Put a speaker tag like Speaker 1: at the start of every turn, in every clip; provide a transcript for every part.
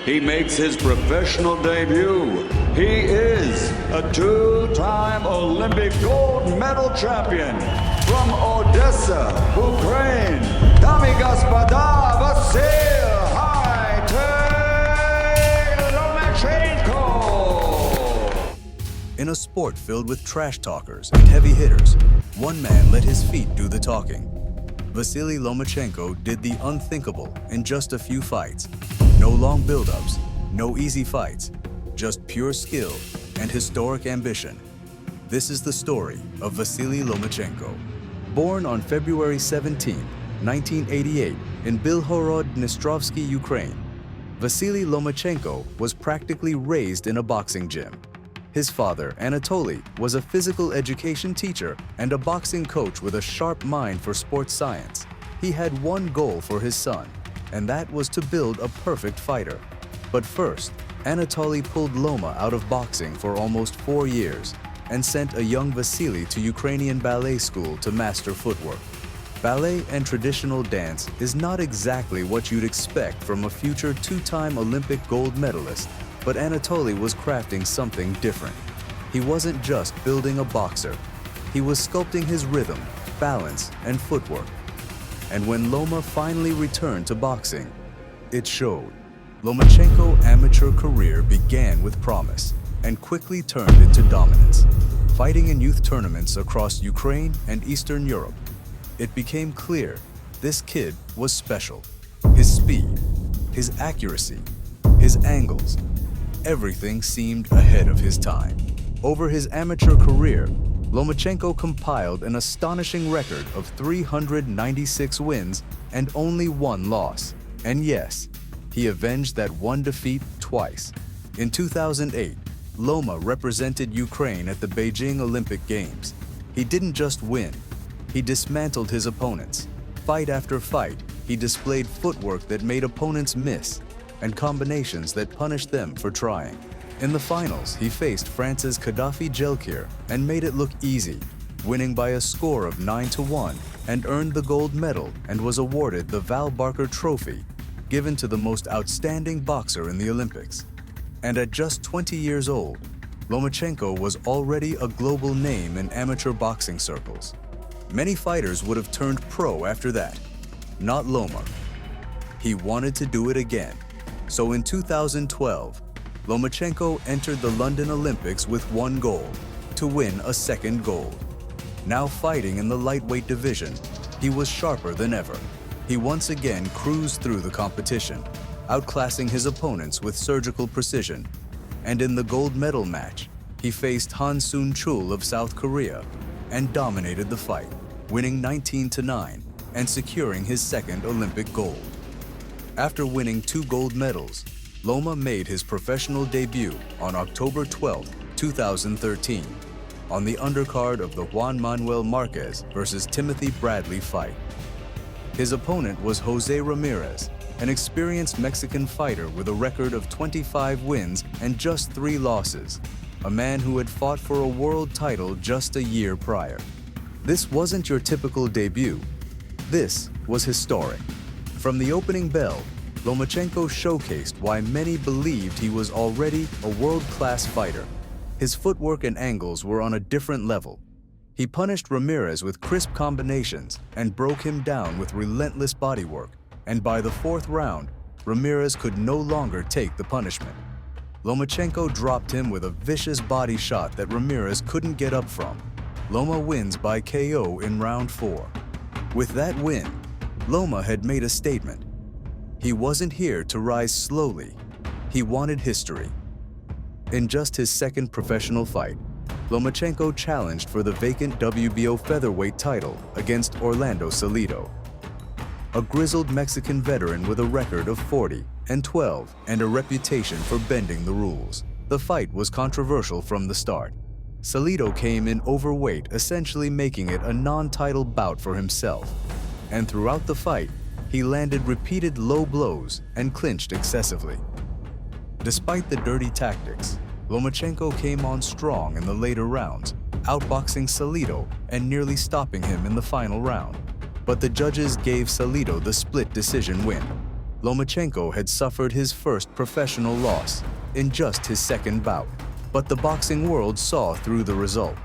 Speaker 1: he makes his professional debut. He is a two-time Olympic gold medal champion from Odessa, Ukraine. Dami gospoda, Vasily Lomachenko.
Speaker 2: In a sport filled with trash talkers and heavy hitters, one man let his feet do the talking. Vasily Lomachenko did the unthinkable in just a few fights. No long build-ups, no easy fights, just pure skill and historic ambition. This is the story of Vasily Lomachenko. Born on February 17, 1988 in Bilhorod-Dnestrovsky, Ukraine, Vasily Lomachenko was practically raised in a boxing gym. His father, Anatoly, was a physical education teacher and a boxing coach with a sharp mind for sports science. He had one goal for his son, and that was to build a perfect fighter. But first, Anatoly pulled Loma out of boxing for almost 4 years and sent a young Vasily to Ukrainian ballet school to master footwork. Ballet and traditional dance is not exactly what you'd expect from a future two-time Olympic gold medalist, but Anatoly was crafting something different. He wasn't just building a boxer, he was sculpting his rhythm, balance, and footwork. And when Loma finally returned to boxing, it showed. Lomachenko's amateur career began with promise and quickly turned into dominance. Fighting in youth tournaments across Ukraine and Eastern Europe, it became clear this kid was special. His speed, his accuracy, his angles, everything seemed ahead of his time. Over his amateur career, Lomachenko compiled an astonishing record of 396 wins and only 1 loss. And yes, he avenged that one defeat twice. In 2008, Loma represented Ukraine at the Beijing Olympic Games. He didn't just win, he dismantled his opponents. Fight after fight, he displayed footwork that made opponents miss and combinations that punished them for trying. In the finals, he faced France's Khadafi Jelkir and made it look easy, winning by a score of 9-1 and earned the gold medal and was awarded the Val Barker Trophy, given to the most outstanding boxer in the Olympics. And at just 20 years old, Lomachenko was already a global name in amateur boxing circles. Many fighters would have turned pro after that. Not Loma. He wanted to do it again. So in 2012, Lomachenko entered the London Olympics with one goal: to win a second gold. Now fighting in the lightweight division, he was sharper than ever. He once again cruised through the competition, outclassing his opponents with surgical precision. And in the gold medal match, he faced Han Soon-chul of South Korea and dominated the fight, winning 19-9 and securing his second Olympic gold. After winning 2 gold medals, Loma made his professional debut on October 12, 2013, on the undercard of the Juan Manuel Marquez versus Timothy Bradley fight. His opponent was Jose Ramirez, an experienced Mexican fighter with a record of 25 wins and just 3 losses, a man who had fought for a world title just a year prior. This wasn't your typical debut. This was historic. From the opening bell, Lomachenko showcased why many believed he was already a world-class fighter. His footwork and angles were on a different level. He punished Ramirez with crisp combinations and broke him down with relentless bodywork, and by the 4th round, Ramirez could no longer take the punishment. Lomachenko dropped him with a vicious body shot that Ramirez couldn't get up from. Loma wins by KO in round 4. With that win, Loma had made a statement. He wasn't here to rise slowly. He wanted history. In just his second professional fight, Lomachenko challenged for the vacant WBO featherweight title against Orlando Salido, a grizzled Mexican veteran with a record of 40-12 and a reputation for bending the rules. The fight was controversial from the start. Salido came in overweight, essentially making it a non-title bout for himself. And throughout the fight, he landed repeated low blows and clinched excessively. Despite the dirty tactics, Lomachenko came on strong in the later rounds, outboxing Salido and nearly stopping him in the final round. But the judges gave Salido the split decision win. Lomachenko had suffered his first professional loss in just his second bout, but the boxing world saw through the result.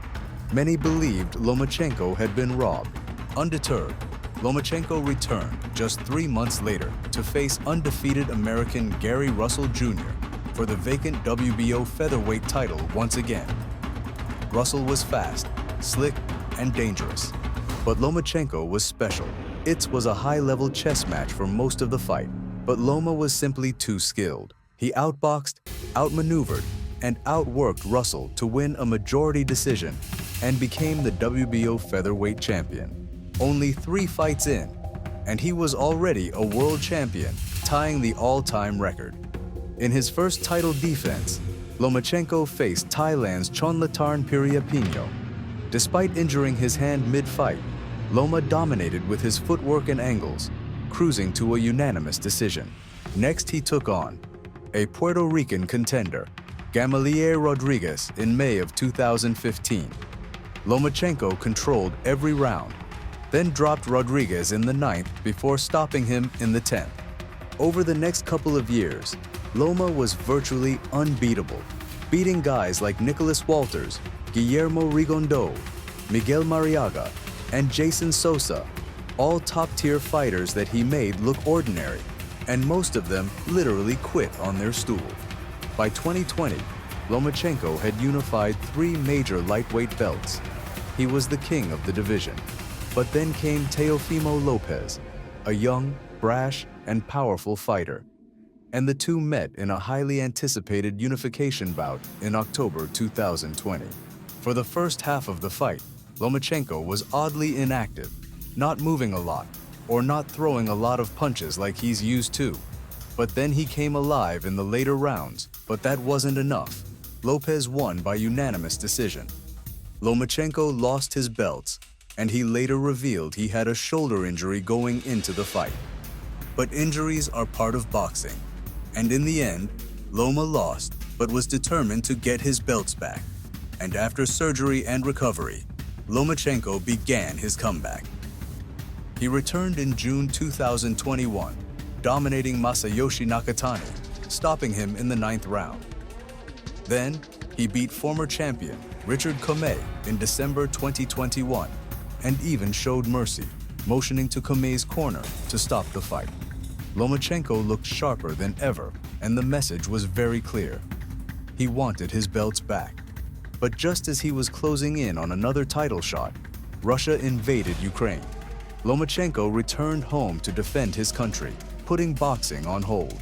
Speaker 2: Many believed Lomachenko had been robbed. Undeterred, Lomachenko returned just 3 months later to face undefeated American Gary Russell Jr. for the vacant WBO featherweight title once again. Russell was fast, slick, and dangerous, but Lomachenko was special. It was a high-level chess match for most of the fight, but Loma was simply too skilled. He outboxed, outmaneuvered, and outworked Russell to win a majority decision and became the WBO featherweight champion. Only 3 fights in, and he was already a world champion, tying the all-time record. In his first title defense, Lomachenko faced Thailand's Chonlatarn Piriapinho. Despite injuring his hand mid-fight, Loma dominated with his footwork and angles, cruising to a unanimous decision. Next, he took on a Puerto Rican contender, Gamaliel Rodriguez, in May of 2015. Lomachenko controlled every round, then dropped Rodriguez in the 9th before stopping him in the 10th. Over the next couple of years, Loma was virtually unbeatable, beating guys like Nicholas Walters, Guillermo Rigondeaux, Miguel Mariaga, and Jason Sosa, all top-tier fighters that he made look ordinary, and most of them literally quit on their stool. By 2020, Lomachenko had unified 3 major lightweight belts. He was the king of the division. But then came Teofimo Lopez, a young, brash, and powerful fighter, and the two met in a highly anticipated unification bout in October 2020. For the first half of the fight, Lomachenko was oddly inactive, not moving a lot, or not throwing a lot of punches like he's used to. But then he came alive in the later rounds, but that wasn't enough. Lopez won by unanimous decision. Lomachenko lost his belts, and he later revealed he had a shoulder injury going into the fight. But injuries are part of boxing, and in the end, Loma lost but was determined to get his belts back. And after surgery and recovery, Lomachenko began his comeback. He returned in June 2021, dominating Masayoshi Nakatani, stopping him in the 9th round. Then, he beat former champion Richard Commey in December 2021, and even showed mercy, motioning to Commey's corner to stop the fight. Lomachenko looked sharper than ever, and the message was very clear. He wanted his belts back. But just as he was closing in on another title shot, Russia invaded Ukraine. Lomachenko returned home to defend his country, putting boxing on hold.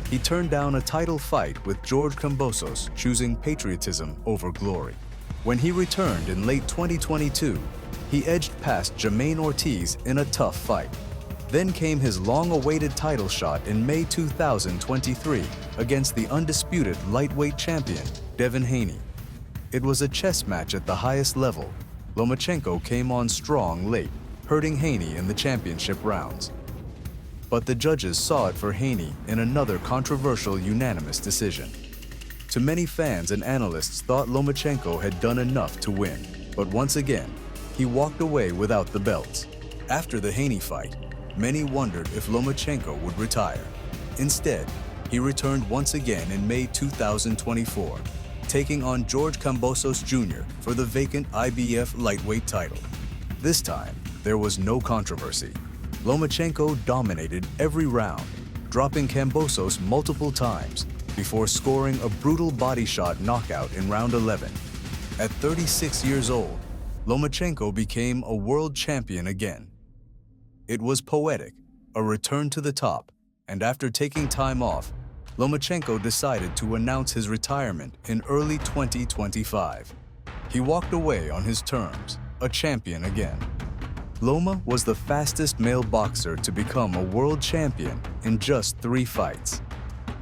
Speaker 2: He turned down a title fight with George Kambosos, choosing patriotism over glory. When he returned in late 2022, he edged past Jermaine Ortiz in a tough fight. Then came his long-awaited title shot in May 2023 against the undisputed lightweight champion, Devin Haney. It was a chess match at the highest level. Lomachenko came on strong late, hurting Haney in the championship rounds. But the judges saw it for Haney in another controversial unanimous decision. To many fans and analysts thought Lomachenko had done enough to win, but once again, he walked away without the belts. After the Haney fight, many wondered if Lomachenko would retire. Instead, he returned once again in May 2024, taking on George Kambosos Jr. for the vacant IBF lightweight title. This time, there was no controversy. Lomachenko dominated every round, dropping Kambosos multiple times before scoring a brutal body shot knockout in round 11. At 36 years old, Lomachenko became a world champion again. It was poetic, a return to the top, and after taking time off, Lomachenko decided to announce his retirement in early 2025. He walked away on his terms, a champion again. Loma was the fastest male boxer to become a world champion in just 3 fights.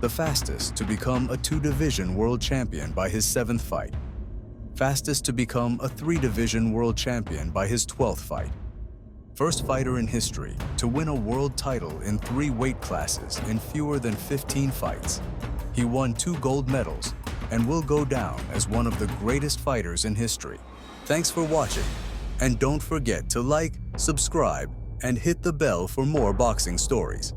Speaker 2: The fastest to become a 2-division world champion by his 7th fight. Fastest to become a 3-division world champion by his 12th fight. First fighter in history to win a world title in 3 weight classes in fewer than 15 fights. He won 2 gold medals and will go down as one of the greatest fighters in history. Thanks for watching, and don't forget to like, subscribe, and hit the bell for more boxing stories.